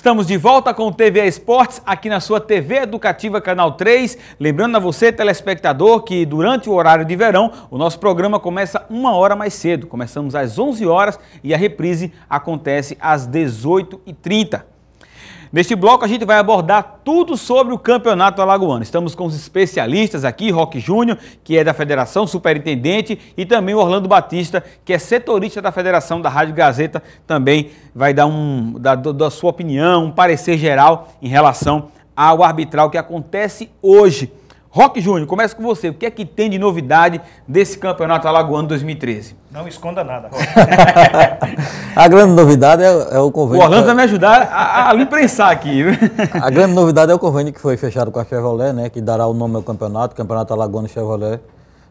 Estamos de volta com o TVA Esportes, aqui na sua TV Educativa Canal 3. Lembrando a você, telespectador, que durante o horário de verão, o nosso programa começa 1 hora mais cedo. Começamos às 11 horas e a reprise acontece às 18h30. Neste bloco a gente vai abordar tudo sobre o Campeonato Alagoano. Estamos com os especialistas aqui, Roque Júnior, que é da Federação, superintendente, e também o Orlando Batista, que é setorista da Federação da Rádio Gazeta, também vai dar da sua opinião, um parecer geral em relação ao arbitral que acontece hoje. Roque Júnior, começa com você. O que é que tem de novidade desse Campeonato Alagoano 2013? Não esconda nada, Roque. A grande novidade é o convênio... O Orlando vai me ajudar a lhe prensar aqui. A grande novidade é o convênio que foi fechado com a Chevrolet, né, que dará o nome ao Campeonato Alagoano Chevrolet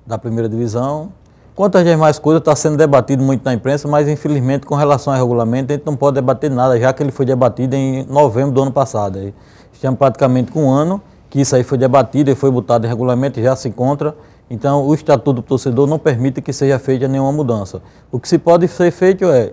da primeira divisão. Quanto às demais coisas, está sendo debatido muito na imprensa, mas infelizmente com relação ao regulamento a gente não pode debater nada, já que ele foi debatido em novembro do ano passado. Estamos praticamente com um ano que isso aí foi debatido e foi botado em regulamento e já se encontra. Então, o Estatuto do Torcedor não permite que seja feita nenhuma mudança. O que se pode ser feito é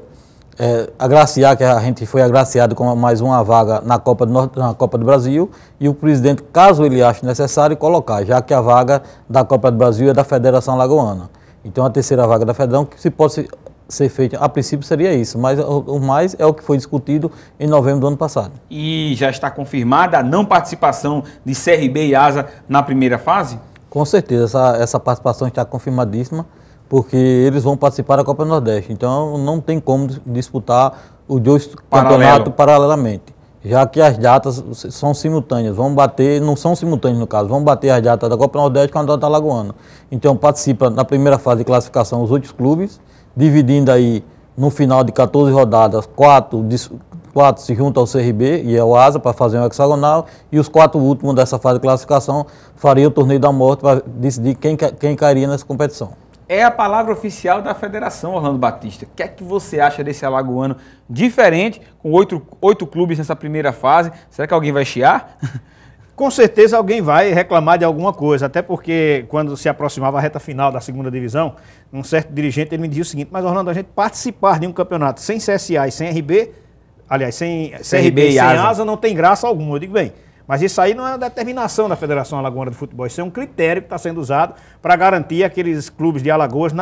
agraciar, que a gente foi agraciado com mais uma vaga na Copa do Brasil, e o presidente, caso ele ache necessário, colocar, já que a vaga da Copa do Brasil é da Federação Alagoana. Então, a terceira vaga da Federação, que se pode ser feito, a princípio seria isso, mas o mais é o que foi discutido em novembro do ano passado. E já está confirmada a não participação de CRB e ASA na primeira fase? Com certeza, essa participação está confirmadíssima, porque eles vão participar da Copa do Nordeste, então não tem como disputar os dois campeonatos paralelamente, já que as datas são simultâneas, vão bater, não são simultâneas no caso, vão bater as datas da Copa do Nordeste com a data alagoana. Então participa na primeira fase de classificação os outros clubes, dividindo aí no final de 14 rodadas, 4 se juntam ao CRB e ao ASA para fazer um hexagonal, e os 4 últimos dessa fase de classificação fariam o torneio da morte para decidir quem cairia nessa competição. É a palavra oficial da Federação, Orlando Batista. O que é que você acha desse alagoano diferente, com 8 clubes nessa primeira fase? Será que alguém vai chiar? Com certeza alguém vai reclamar de alguma coisa, até porque quando se aproximava a reta final da segunda divisão, um certo dirigente ele me dizia o seguinte: mas Orlando, a gente participar de um campeonato sem CSA e sem RB, aliás, sem CRB e sem ASA, não tem graça alguma. Eu digo, bem, mas isso aí não é uma determinação da Federação Alagoana de Futebol, isso é um critério que está sendo usado para garantir aqueles clubes de Alagoas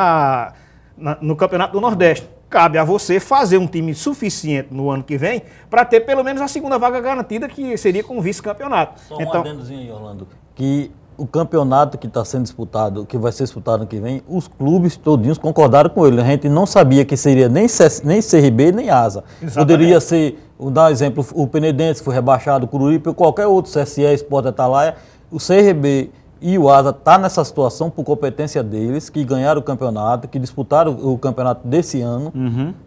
no Campeonato do Nordeste. Cabe a você fazer um time suficiente no ano que vem para ter pelo menos a segunda vaga garantida, que seria com o vice-campeonato. Só um adendozinho aí, Orlando, que o campeonato que está sendo disputado, que vai ser disputado ano que vem, os clubes todinhos concordaram com ele. A gente não sabia que seria nem CRB nem ASA. Exatamente. Poderia ser, vou dar um exemplo, o Penedense foi rebaixado, o Cururipe, ou qualquer outro, CSE, Sport Atalaia. O CRB e o ASA está nessa situação por competência deles, que ganharam o campeonato, que disputaram o campeonato desse ano.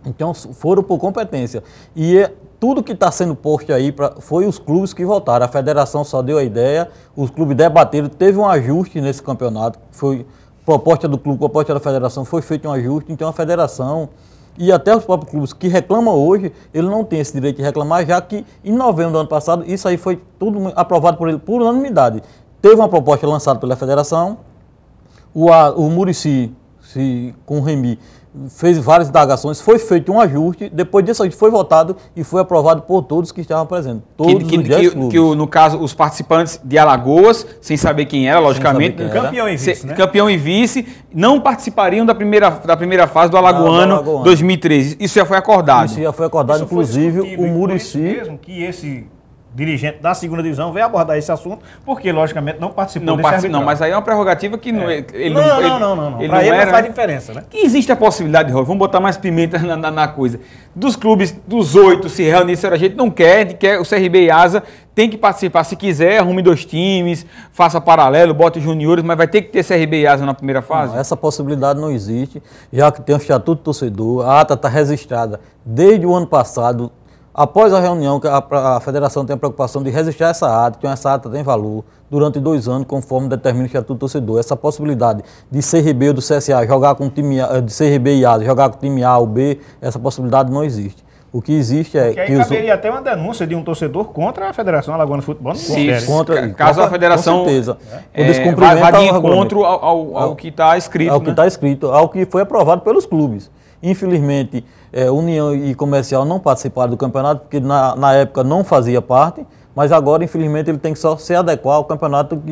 Então foram por competência. E tudo que está sendo posto aí foi os clubes que votaram. A federação só deu a ideia, os clubes debateram, teve um ajuste nesse campeonato, foi proposta do clube, proposta da federação, foi feito um ajuste. Então a federação e até os próprios clubes que reclamam hoje, ele não tem esse direito de reclamar, já que em novembro do ano passado isso aí foi tudo aprovado por ele por unanimidade. Teve uma proposta lançada pela federação, o Muricy, com o Remy, fez várias indagações, foi feito um ajuste, depois disso foi votado e foi aprovado por todos que estavam presentes. Todos os 10 clubes. Que no caso, os participantes de Alagoas, sem saber quem era, logicamente, campeão e vice, né? Campeão e vice, não participariam da primeira fase do Alagoano 2013. Isso já foi acordado. Isso já foi acordado, inclusive o Muricy. Mesmo que esse dirigente da segunda divisão veio abordar esse assunto, porque logicamente não participou desse arbitral. Não, mas aí é uma prerrogativa que não. Para ele não faz diferença, né? Que existe a possibilidade, Rô, vamos botar mais pimenta na coisa, dos clubes, dos 8 se reunirem, a gente não quer o CRB e ASA tem que participar, se quiser, arrume 2 times, faça paralelo, bote juniores, mas vai ter que ter CRB e ASA na primeira fase? Não, essa possibilidade não existe, já que tem o Estatuto do Torcedor, a ata está registrada desde o ano passado. Após a reunião, a federação tem a preocupação de registrar essa ata, então essa ata tem valor durante 2 anos, conforme determina o Estatuto do Torcedor. Essa possibilidade de CRB ou do CSA jogar com o time A, de CRB e ASA jogar com o time A ou B, essa possibilidade não existe. O que existe é que aí caberia até uma denúncia de um torcedor contra a Federação Alagoana de Futebol. Caso a federação vá de encontro ao que está escrito. Ao que está escrito, ao que foi aprovado pelos clubes. Infelizmente, União e Comercial não participaram do campeonato, porque na época não fazia parte, mas agora, infelizmente, ele tem que só se adequar ao campeonato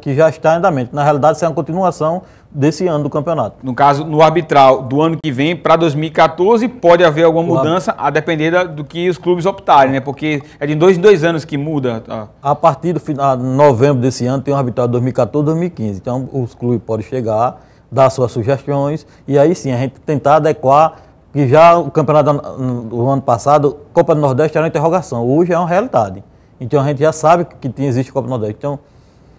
que já está em andamento. Na realidade, isso é uma continuação desse ano do campeonato. No caso, no arbitral do ano que vem, para 2014, pode haver alguma mudança, a depender do que os clubes optarem, né? Porque é de 2 em 2 anos que muda. A partir do final de novembro desse ano, tem um arbitral de 2014 e 2015. Então, os clubes podem chegar, dar suas sugestões, e aí sim, a gente tentar adequar, que já o campeonato do ano passado, Copa do Nordeste era uma interrogação, hoje é uma realidade. Então a gente já sabe que existe Copa do Nordeste. Então,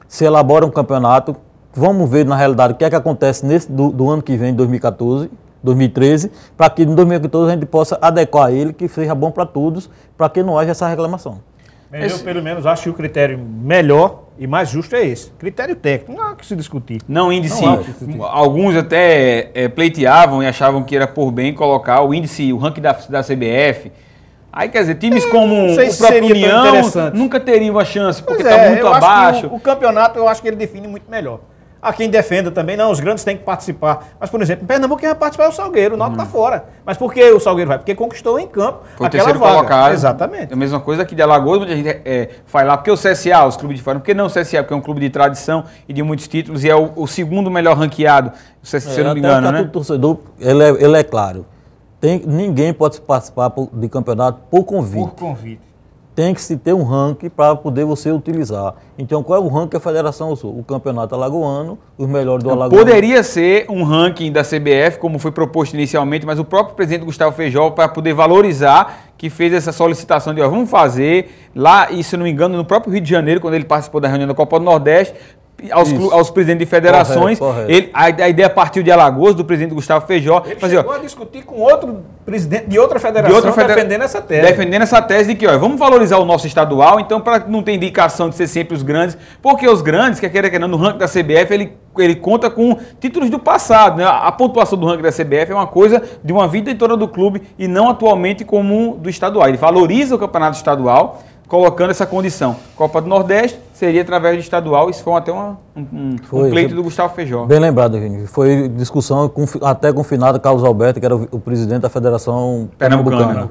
se elabora um campeonato, vamos ver na realidade o que é que acontece do ano que vem, 2014, 2013, para que em 2014 a gente possa adequar ele, que seja bom para todos, para que não haja essa reclamação. Eu, pelo menos, acho que o critério melhor e mais justo é esse. Critério técnico, não há que se discutir. Não índice. Alguns até pleiteavam e achavam que era por bem colocar o índice, o ranking da CBF. Aí, quer dizer, times como o próprio União nunca teriam a chance, porque está muito abaixo. O campeonato, eu acho que ele define muito melhor. Há quem defenda também, não, os grandes têm que participar. Mas, por exemplo, em Pernambuco quem vai participar é o Salgueiro, o Náutico está fora. Mas por que o Salgueiro vai? Porque conquistou em campo foi aquela vaga. Colocado. Exatamente. É a mesma coisa aqui de Alagoas, onde a gente faz lá, porque o CSA, os clubes de fora, porque não o CSA, porque é um clube de tradição e de muitos títulos, e é o segundo melhor ranqueado, se eu não me engano, né? O torcedor, ele é claro. Ninguém pode participar de campeonato por convite. Por convite. Tem que se ter um ranking para poder você utilizar. Então, qual é o ranking que a Federação usou? O campeonato alagoano, os melhores do Alagoano. Poderia ser um ranking da CBF, como foi proposto inicialmente, mas o próprio presidente Gustavo Feijó, para poder valorizar, que fez essa solicitação de, vamos fazer, lá, e se não me engano, no próprio Rio de Janeiro, quando ele participou da reunião da Copa do Nordeste, aos presidentes de federações, correto. A ideia partiu de Alagoas, do presidente Gustavo Feijó. Ele chegou a discutir com outro presidente de outra federação, defendendo essa tese. Defendendo essa tese de que, vamos valorizar o nosso estadual, então, para não ter indicação de ser sempre os grandes, porque os grandes, quer queira que não, no ranking da CBF, ele conta com títulos do passado, né? A pontuação do ranking da CBF é uma coisa de uma vida toda do clube e não atualmente como do estadual. Ele valoriza o campeonato estadual, colocando essa condição. Copa do Nordeste seria através do estadual, isso foi até um pleito do Gustavo Feijó. Bem lembrado, Vini. Foi discussão até com o finado Carlos Alberto, que era o presidente da Federação Pernambucana.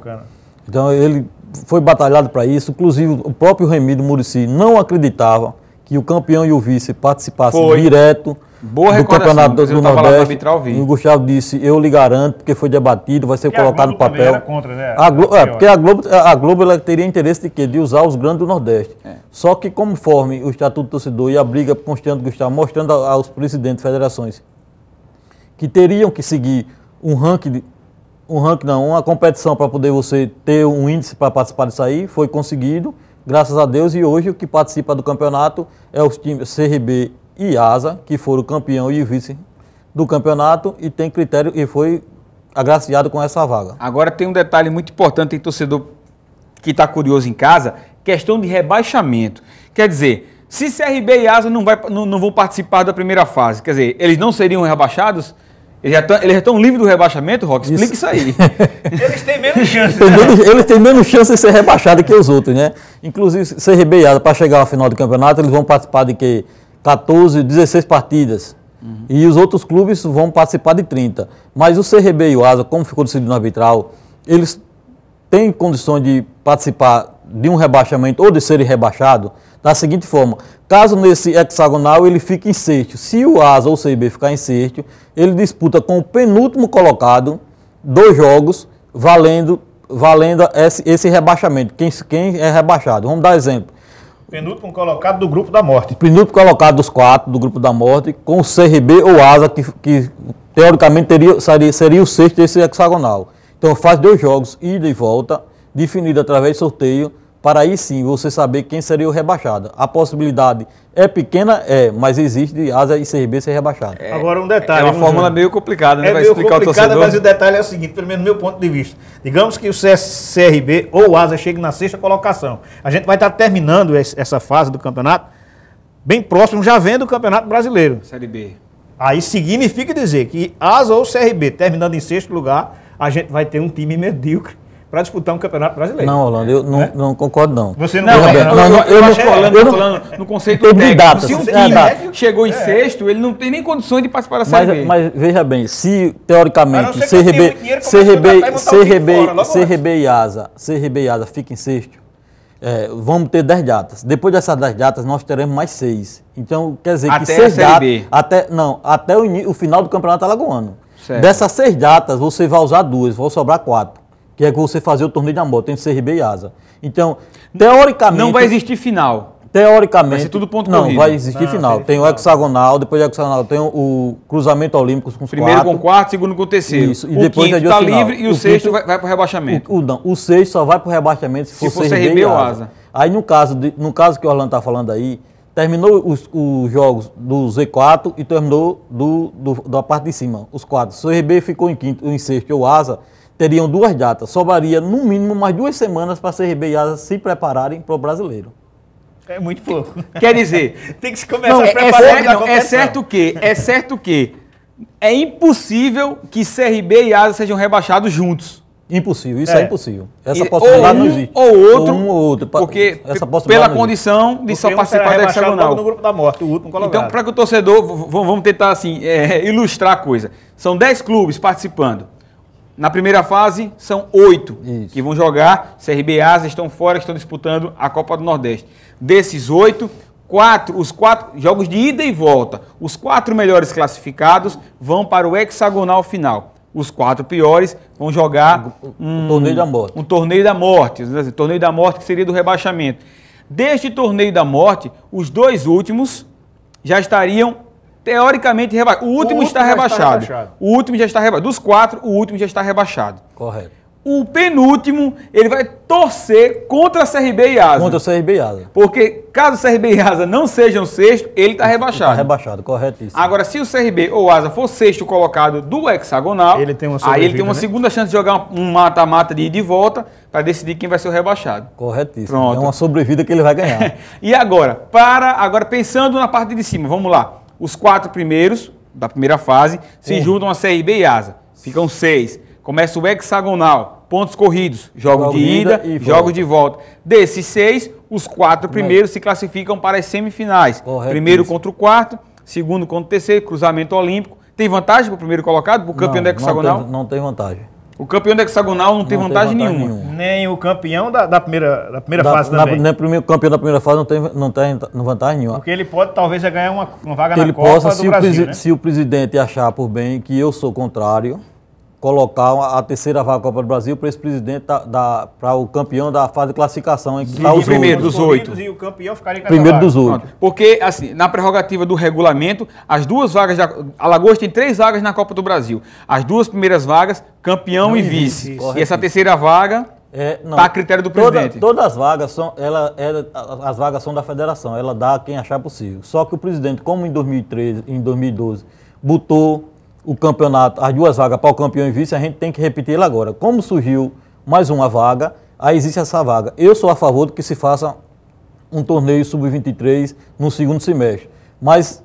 Então ele foi batalhado para isso, inclusive o próprio Remídio Muricy não acreditava que o campeão e o vice participassem direto do campeonato do Nordeste. E o Gustavo disse, eu lhe garanto, porque foi debatido, vai ser colocado no papel. Era contra, né? Porque a Globo ela teria interesse de quê? De usar os grandes do Nordeste. Só que conforme o Estatuto do Torcedor e a briga constante do Gustavo, mostrando aos presidentes de federações que teriam que seguir uma competição para poder você ter um índice para participar disso aí, foi conseguido, graças a Deus, e hoje o que participa do campeonato é os times CRB e ASA, que foram o campeão e o vice do campeonato e tem critério e foi agraciado com essa vaga. Agora tem um detalhe muito importante, tem torcedor que está curioso em casa, questão de rebaixamento. Quer dizer, se CRB e ASA não vão participar da primeira fase, quer dizer, eles não seriam rebaixados? Eles já estão livres do rebaixamento, Roque? Explica isso aí. Eles têm menos chance. Eles têm menos chance de ser rebaixados que os outros, né? Inclusive, CRB e ASA, para chegar ao final do campeonato, eles vão participar de quê? 14, 16 partidas. E os outros clubes vão participar de 30. Mas o CRB e o ASA, como ficou decidido no arbitral, eles têm condições de participar de um rebaixamento ou de serem rebaixados da seguinte forma: caso nesse hexagonal ele fique em sexto, se o ASA ou o CRB ficar em sexto, ele disputa com o penúltimo colocado 2 jogos valendo esse rebaixamento. Quem é rebaixado? Vamos dar exemplo. Penúltimo colocado do grupo da morte. Penúltimo colocado dos 4 do grupo da morte, com o CRB ou ASA, que teoricamente seria o sexto desse hexagonal. Então faz 2 jogos, ida e volta, definido através de sorteio, para aí sim você saber quem seria o rebaixado. A possibilidade é pequena, mas existe ASA e CRB ser rebaixado. Agora um detalhe. É uma fórmula meio complicada, né? É meio complicada, mas o detalhe é o seguinte, pelo menos do meu ponto de vista. Digamos que o CRB ou o ASA chegue na 6ª colocação. A gente vai estar terminando essa fase do campeonato bem próximo, já vendo o Campeonato Brasileiro. Série B. Aí significa dizer que ASA ou CRB terminando em 6º lugar, a gente vai ter um time medíocre para disputar um campeonato brasileiro. Não, Orlando, eu não concordo, não. Você Não, eu acho que o Orlando está falando no conceito técnico. Data, se um time chegou em sexto, ele não tem nem condições de participar da Série B. Mas veja bem, se teoricamente CRB e Asa fiquem em sexto, vamos ter 10 datas. Depois dessas 10 datas, nós teremos mais 6. Então, quer dizer até que 6 datas... Até o final do Campeonato Alagoano. Certo. Dessas 6 datas, você vai usar 2, vão sobrar 4. Que é que você fazer o torneio da moto entre CRB e Asa. Então, teoricamente... Não vai existir final. Teoricamente... Vai ser tudo ponto não, corrido. Vai existir final. Tem o hexagonal, depois do hexagonal tem o cruzamento olímpico com os primeiro 4. com 4, segundo com o terceiro. Isso. E o depois quinto está livre e o sexto vai para o rebaixamento. O sexto só vai para o rebaixamento se for CRB ou Asa. Aí no caso que o Orlando está falando aí, terminou os jogos do Z4 e terminou da parte de cima, os 4. Se o CRB ficou em quinto, em sexto ou Asa, teriam 2 datas. Sobraria, no mínimo, mais 2 semanas para CRB e Asa se prepararem para o brasileiro. É muito pouco. Quer dizer... tem que se começar a preparar. É certo que é impossível que CRB e Asa sejam rebaixados juntos. Impossível, isso é impossível. Essa possibilidade não existe. Ou outro, ou um ou outro. Porque pela condição de só participar da hexagonal. No grupo da morte, o último colocado. Então, para que o torcedor, vamos tentar assim, ilustrar a coisa. São 10 clubes participando. Na primeira fase, são 8 que vão jogar. CRB e Asa estão fora, estão disputando a Copa do Nordeste. Desses 8, os 4 jogos de ida e volta. Os 4 melhores classificados vão para o hexagonal final. Os 4 piores vão jogar um torneio da morte. Um torneio da morte. Torneio da morte que seria do rebaixamento. Deste torneio da morte, os 2 últimos já estariam teoricamente rebaixados. O último está rebaixado. O último já está rebaixado. Dos 4, o último já está rebaixado. Correto. O penúltimo, ele vai torcer contra a CRB e Asa. Contra a CRB e Asa. Porque caso o CRB e Asa não sejam sexto, ele está rebaixado. Está rebaixado, corretíssimo. Agora, se o CRB ou Asa for sexto colocado do hexagonal, aí ele tem uma segunda chance de jogar um mata-mata de ida e volta para decidir quem vai ser o rebaixado. Corretíssimo. Pronto. É uma sobrevida que ele vai ganhar. E agora, pensando na parte de cima, vamos lá. Os 4 primeiros da primeira fase se juntam a CRB e Asa. Ficam 6. Começa o hexagonal, pontos corridos, jogos de ida e jogos de volta. Desses 6, os 4 primeiros se classificam para as semifinais. Primeiro contra o quarto, segundo contra o terceiro, cruzamento olímpico. Tem vantagem para o primeiro colocado, para o campeão do hexagonal? Não tem vantagem. O campeão do hexagonal não tem vantagem nenhuma. Nem o campeão da primeira fase também. Nem o campeão da primeira fase não tem vantagem nenhuma. Porque ele pode talvez ganhar uma vaga na Copa do Brasil, se o presidente achar por bem que eu sou contrário, colocar a terceira vaga da Copa do Brasil para esse presidente para o campeão da fase de classificação. O primeiro dos 8. E o campeão ficaria com primeiro dos 8. Porque, assim, na prerrogativa do regulamento, as 2 vagas Alagoas tem 3 vagas na Copa do Brasil. As 2 primeiras vagas, campeão e vice. E essa terceira vaga está a critério do presidente. Todas as vagas as vagas são da federação, ela dá a quem achar possível. Só que o presidente, como em 2013, em 2012, botou o campeonato, as 2 vagas para o campeão e vice, a gente tem que repetir ele agora. Como surgiu mais uma vaga, aí existe essa vaga. Eu sou a favor de que se faça um torneio sub-23 no segundo semestre. Mas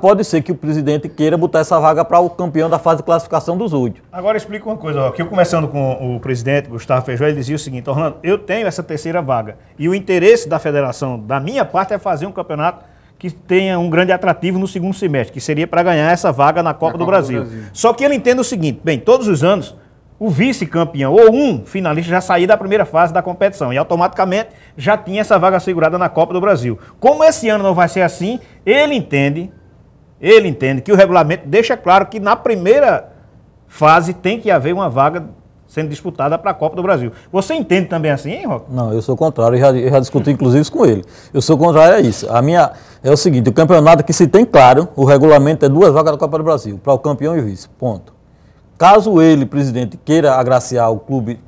pode ser que o presidente queira botar essa vaga para o campeão da fase de classificação dos 8. Agora explica uma coisa, aqui eu conversando com o presidente, Gustavo Feijó, ele dizia o seguinte: Orlando, eu tenho essa terceira vaga e o interesse da federação, da minha parte, é fazer um campeonato que tenha um grande atrativo no segundo semestre, que seria para ganhar essa vaga na Copa do Brasil. Só que ele entende o seguinte: bem, todos os anos, o vice-campeão ou um finalista já saía da primeira fase da competição e automaticamente já tinha essa vaga assegurada na Copa do Brasil. Como esse ano não vai ser assim, ele entende que o regulamento deixa claro que na primeira fase tem que haver uma vaga sendo disputada para a Copa do Brasil. Você entende também assim, hein, Roque? Não, eu sou contrário, eu já discuti inclusive isso com ele. Eu sou contrário a isso. A minha é o seguinte: o campeonato que se tem claro, o regulamento é 2 vagas da Copa do Brasil, para o campeão e vice, ponto. Caso ele, presidente, queira agraciar o clube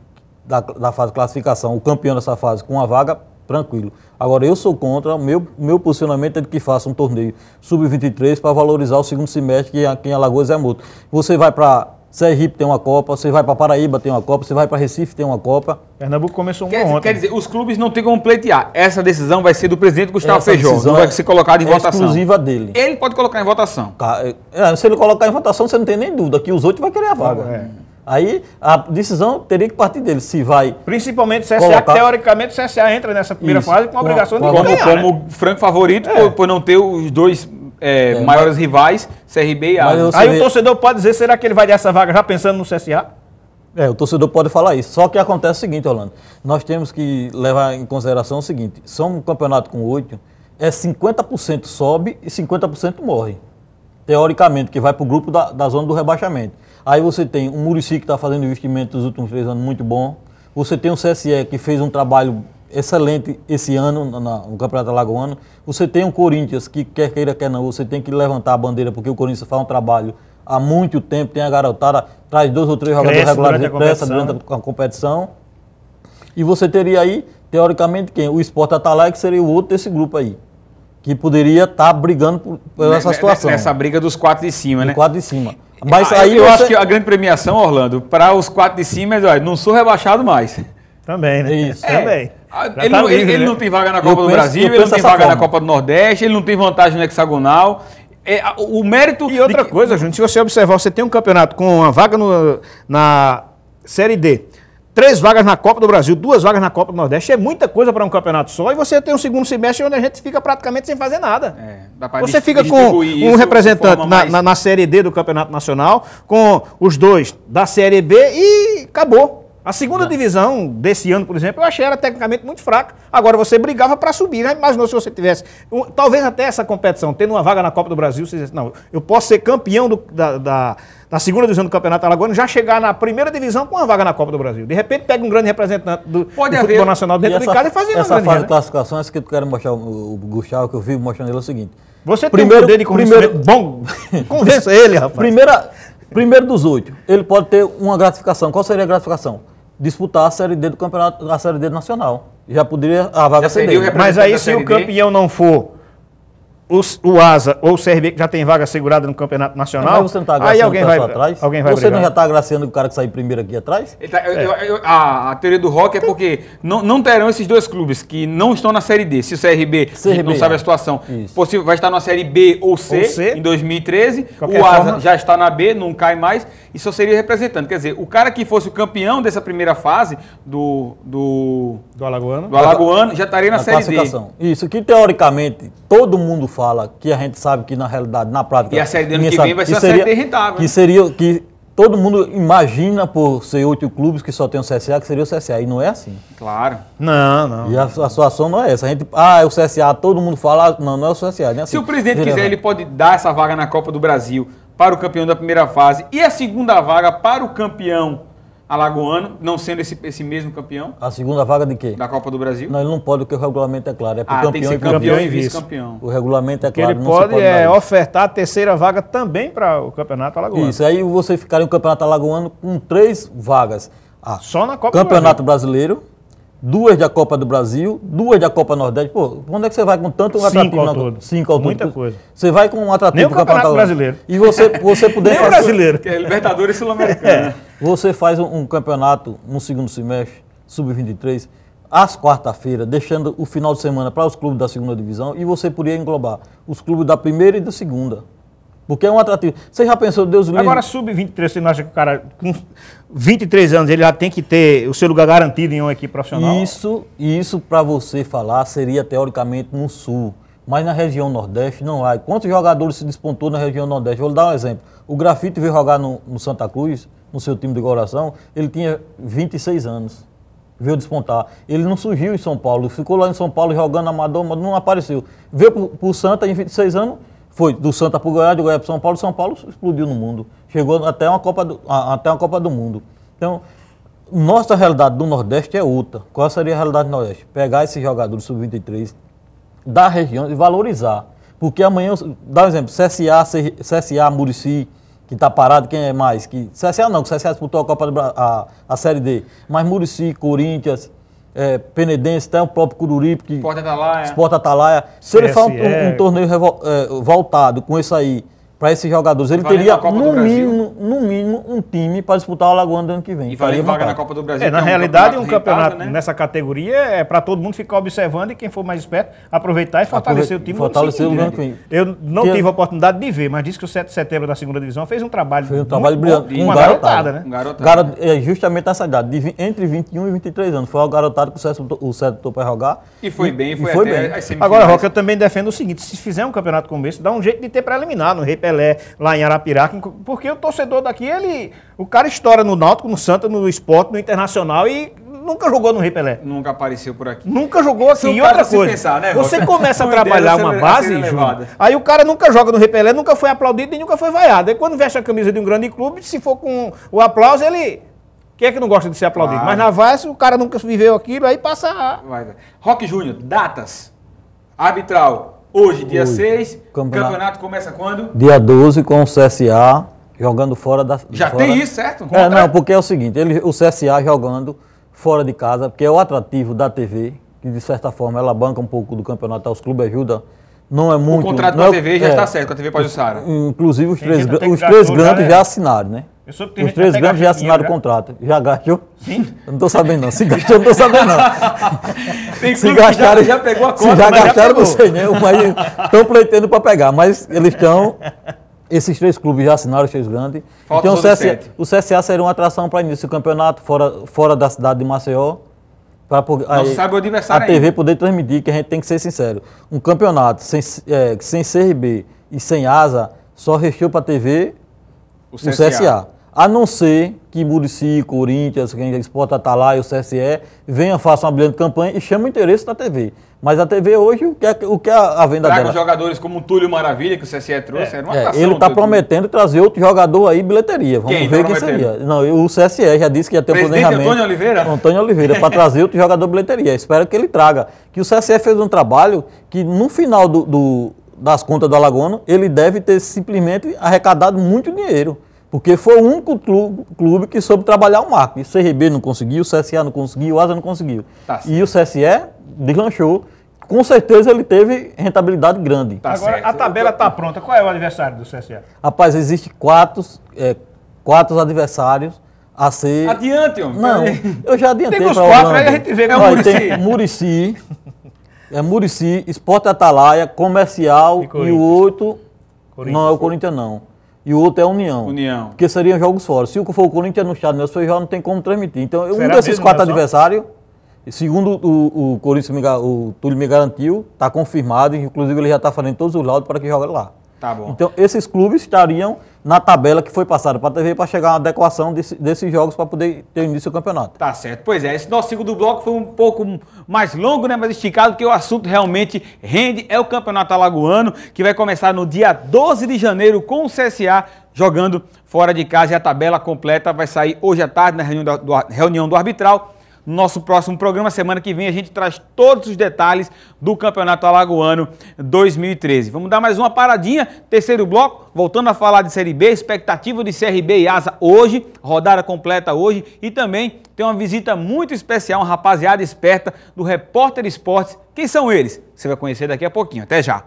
da fase de classificação, o campeão dessa fase, com uma vaga, tranquilo. Agora, eu sou contra, meu posicionamento é de que faça um torneio sub-23 para valorizar o segundo semestre, que aqui em Alagoas é mútuo. Você vai para Sergipe, tem uma Copa, você vai para Paraíba, tem uma Copa, você vai para Recife, tem uma Copa. Pernambuco começou ontem. Quer dizer, os clubes não têm como pleitear. Essa decisão vai ser do presidente Gustavo Feijó, não vai ser colocada em votação. Exclusiva dele. Ele pode colocar em votação. Se ele colocar em votação, você não tem nem dúvida que os outros vão querer a vaga. Aí a decisão teria que partir dele, se vai... Principalmente o CSA, colocar... que teoricamente o CSA entra nessa primeira fase com a obrigação de como, ganhar, como franco favorito, por não ter os dois maiores rivais, CRB e Asa. Aí o torcedor pode dizer, será que ele vai dar essa vaga já pensando no CSA? O torcedor pode falar isso. Só que acontece o seguinte, Orlando, nós temos que levar em consideração o seguinte, só um campeonato com 8, 50% sobe e 50% morre. Teoricamente, que vai para o grupo da zona do rebaixamento. Aí você tem um Muricy que está fazendo investimento nos últimos 3 anos muito bom. Você tem o CSE que fez um trabalho excelente esse ano no Campeonato Alagoano. Você tem o Corinthians que, quer queira, quer não, você tem que levantar a bandeira porque o Corinthians faz um trabalho há muito tempo, tem a garotada, traz 2 ou 3 jogadores regulares durante a competição. E você teria aí, teoricamente, quem? O Sport Atalaia, que seria o outro desse grupo aí. Que poderia estar brigando por essa situação. Nessa briga dos 4 de cima, né? 4 de cima. Mas aí eu acho que a grande premiação, Orlando, para os 4 de cima é, olha, não sou rebaixado mais. Também, né? Isso. Também. Ele não tem vaga na Copa do Brasil, ele não tem vaga na Copa do Nordeste, ele não tem vantagem no hexagonal. O mérito... E outra coisa, Júnior, se você observar, você tem um campeonato com uma vaga na Série D, 3 vagas na Copa do Brasil, 2 vagas na Copa do Nordeste, é muita coisa para um campeonato só, e você tem um segundo semestre onde a gente fica praticamente sem fazer nada. Você fica com um representante na Série D do Campeonato Nacional, com os 2 da Série B e acabou. A segunda divisão desse ano, por exemplo, eu achei era tecnicamente muito fraca. Agora você brigava para subir, né? Imaginou se você tivesse, talvez até essa competição, tendo uma vaga na Copa do Brasil, você dizesse, não, eu posso ser campeão da segunda divisão do Campeonato Alagoano, já chegar na primeira divisão com uma vaga na Copa do Brasil. De repente pega um grande representante do futebol nacional dentro de casa e fazer uma essa fase de classificação, essa que eu quero mostrar o Gustavo, que eu vivo mostrando ele é o seguinte. Você tem um poder de convencimento bom, convença ele, rapaz. Primeiro dos 8, ele pode ter uma gratificação. Qual seria a gratificação? Disputar a Série D do campeonato, a Série D nacional. Já poderia a vaga ser dele. Mas aí se o campeão não for o Asa ou o CRB, que já tem vaga segurada no campeonato nacional, mas você não tá aí alguém vai atrás? Você não já está agraciando o cara que sair primeiro aqui atrás? A teoria do Rock é porque não terão esses 2 clubes que não estão na Série D. Se o CRB não sabe a situação, possível, vai estar na Série B ou C em 2013, o Asa já está na B, não cai mais, e só seria representante. Quer dizer, o cara que fosse o campeão dessa primeira fase do Alagoano já estaria na Série D. Isso, que teoricamente todo mundo fala, que a gente sabe que na realidade, na prática... E a Série D ano que vem vai ser uma Série D rentável. Que todo mundo imagina, por ser 8 clubes que só tem o CSA, que seria o CSA. E não é assim. Claro. Não. E a situação não é essa. A gente, é o CSA, todo mundo fala, não é o CSA. Não é assim. Se o presidente quiser, ele pode dar essa vaga na Copa do Brasil para o campeão da primeira fase e a segunda vaga para o campeão alagoano, não sendo esse mesmo campeão. A segunda vaga de quê? Da Copa do Brasil? Não, ele não pode, porque o regulamento é claro. É pro campeão, tem que ser campeão e vice-campeão. O regulamento é claro. Ele pode ofertar a terceira vaga também para o campeonato alagoano. Isso, aí você ficaria no campeonato alagoano com 3 vagas. Só na Copa Campeonato Brasileiro, 2 da Copa do Brasil, 2 da Copa Nordeste. Pô, onde é que você vai com tanto atrativo? 5 ao todo. 5 ao todo. Muita coisa. Você vai com um atrativo nem o Campeonato Brasileiro. E você puder... Nem o brasileiro. Que é Libertadores Sul-Americana. Você faz um campeonato no segundo semestre, sub-23, às quarta-feiras, deixando o final de semana para os clubes da segunda divisão, e você poderia englobar os clubes da primeira e da segunda. Porque é um atrativo. Você já pensou, Deus livre... Agora, sub-23, você não acha que o cara com 23 anos ele já tem que ter o seu lugar garantido em uma equipe profissional? Isso para você falar seria teoricamente no Sul. Mas na região Nordeste não há. Quantos jogadores se despontou na região Nordeste? Vou lhe dar um exemplo. O Grafite veio jogar no Santa Cruz, no seu time de coração, ele tinha 26 anos. Veio despontar. Ele não surgiu em São Paulo, ficou lá em São Paulo jogando amador, mas não apareceu. Veio para o Santa em 26 anos, foi do Santa para o Goiás, do Goiás para São Paulo explodiu no mundo. Chegou até uma Copa do Mundo. Então, nossa realidade do Nordeste é outra. Qual seria a realidade do Nordeste? Pegar esses jogadores sub-23 da região e valorizar. Porque amanhã, dá um exemplo, CSA, Muricy, que está parado, quem é mais? CSA não, que CSA disputou a Copa a Série D. Mas Muricy, Corinthians, Penedense, até o próprio Cururipe, Sport Atalaia. Se ele faz um torneio voltado com isso aí, para esses jogadores. Ele Valendo teria, a Copa do no Brasil. mínimo, um time para disputar o Alagoano do ano que vem. E valendo vaga na vontade. Copa do Brasil. Na que é realidade, um campeonato rentável, né? nessa categoria é para todo mundo ficar observando e quem for mais esperto aproveitar e fortalecer o time. Fortalecer no o ano ano que seguinte, vem. Eu não tive a oportunidade de ver, mas disse que o 7 de setembro da segunda divisão fez um trabalho Brilhante. uma garotada, né? Um garotado. Justamente nessa idade, entre 21 e 23 anos. Foi o garotado que o César botou para jogar. E foi bem, foi foi até bem. as semifinais. Agora, Roque, eu também defendo o seguinte, se fizer um campeonato como esse, dá um jeito de ter preliminar no Rei Pelé, lá em Arapiraca, porque o torcedor daqui, o cara estoura no Náutico, no Santa, no Sport, no Internacional e nunca jogou no Rei Pelé. Nunca apareceu por aqui. Nunca jogou aqui. São E outra caras a se coisa, pensar, né, você Roque? começa a Uma ideia trabalhar a uma ser base, levada. Júnior, aí o cara nunca joga no Rei Pelé, nunca foi aplaudido e nunca foi vaiado. Aí quando veste a camisa de um grande clube, se for com o aplauso, ele... Quem é que não gosta de ser aplaudido? Claro. Mas na Vaz, o cara nunca viveu aquilo, aí passa a... Vai. Roque Júnior, datas. Arbitral, hoje, dia Hoje. 6. Campeonato. Campeonato começa quando? Dia 12 com o CSA jogando fora da... Já fora- tem isso, certo? Não, porque é o seguinte, o CSA jogando fora de casa, porque é o atrativo da TV, que de certa forma ela banca um pouco do campeonato, os clubes ajudam, não é muito... O contrato não com a é- TV já é, está certo, com a TV Pajuçara. Inclusive os Tem três, gente até que os gastou três grandes já, já né? assinaram, né? Eu soube que tem Os gente três até grandes já gastou assinaram o dinheiro, contrato. Já gastou? Sim. Eu não tô sabendo não. Se gastou, eu não tô sabendo não. Tem Se clube que gastaram, já pegou a se conta, já mas gastaram, pegou. não sei, né? Mas estão pleiteando para pegar. Mas eles estão... Esses três clubes já assinaram, os três grandes. Falta Então os outros 7. o CSA seria uma atração para início do campeonato, fora da cidade de Maceió. Para Não se sabe o adversário a TV ainda. poder transmitir, que a gente tem que ser sincero. Um campeonato sem CRB e sem asa, só restou para a TV O o CSA. A não ser que Muricy, Corinthians, quem Sport Atalaia e o CSE venham, façam uma brilhante campanha e chamem o interesse da TV. Mas a TV hoje, o que é a venda Traga dela? jogadores como o Túlio Maravilha, que o CSE trouxe, era uma atração. Ele está do- prometendo trazer outro jogador aí, bilheteria. Vamos Quem ver tá quem prometendo? seria. Não, o CSE já disse que ia ter um Presidente planejamento. Antônio Oliveira? Antônio Oliveira, para trazer outro jogador bilheteria. Espero que ele traga. Que o CSE fez um trabalho que no final das contas do Alagoano, ele deve ter simplesmente arrecadado muito dinheiro. Porque foi o único clube que soube trabalhar o marketing. O CRB não conseguiu, o CSA não conseguiu, o ASA não conseguiu. Tá E o CSE deslanchou. Com certeza ele teve rentabilidade grande. Tá Agora, certo. a tabela está pronta. Qual é o adversário do CSA? Rapaz, existe quatro adversários a ser... Adiante, homem. Não, eu já adiantei Tem os pra quatro, Orlando. aí a gente vê o Olha, Muricy. tem Muricy, Sport Atalaia, Comercial E e Corinthians. o outro... Corinthians. Não, é o Corinthians não. E o outro é a União. União. Porque seriam jogos fora. Se for o Corinthians no estado Nelson Feijó, não tem como transmitir. Então, um Será desses mesmo, quatro Nelson? adversários, segundo o Corinthians, o Túlio me garantiu, está confirmado, inclusive ele já está fazendo todos os laudos para que jogue lá. Tá bom. Então, esses clubes estariam na tabela que foi passada para a TV para chegar a uma adequação desses jogos para poder ter início do campeonato. Tá certo. Pois é, esse nosso segundo bloco foi um pouco mais longo, né, mais esticado, porque o assunto realmente rende. É o Campeonato Alagoano, que vai começar no dia 12 de janeiro com o CSA jogando fora de casa. E a tabela completa vai sair hoje à tarde na reunião do arbitral. No nosso próximo programa, semana que vem, a gente traz todos os detalhes do Campeonato Alagoano 2013. Vamos dar mais uma paradinha, terceiro bloco, voltando a falar de Série B, expectativa de CRB e ASA hoje, rodada completa hoje, e também tem uma visita muito especial, uma rapaziada esperta do Repórter Esportes. Quem são eles? Você vai conhecer daqui a pouquinho. Até já!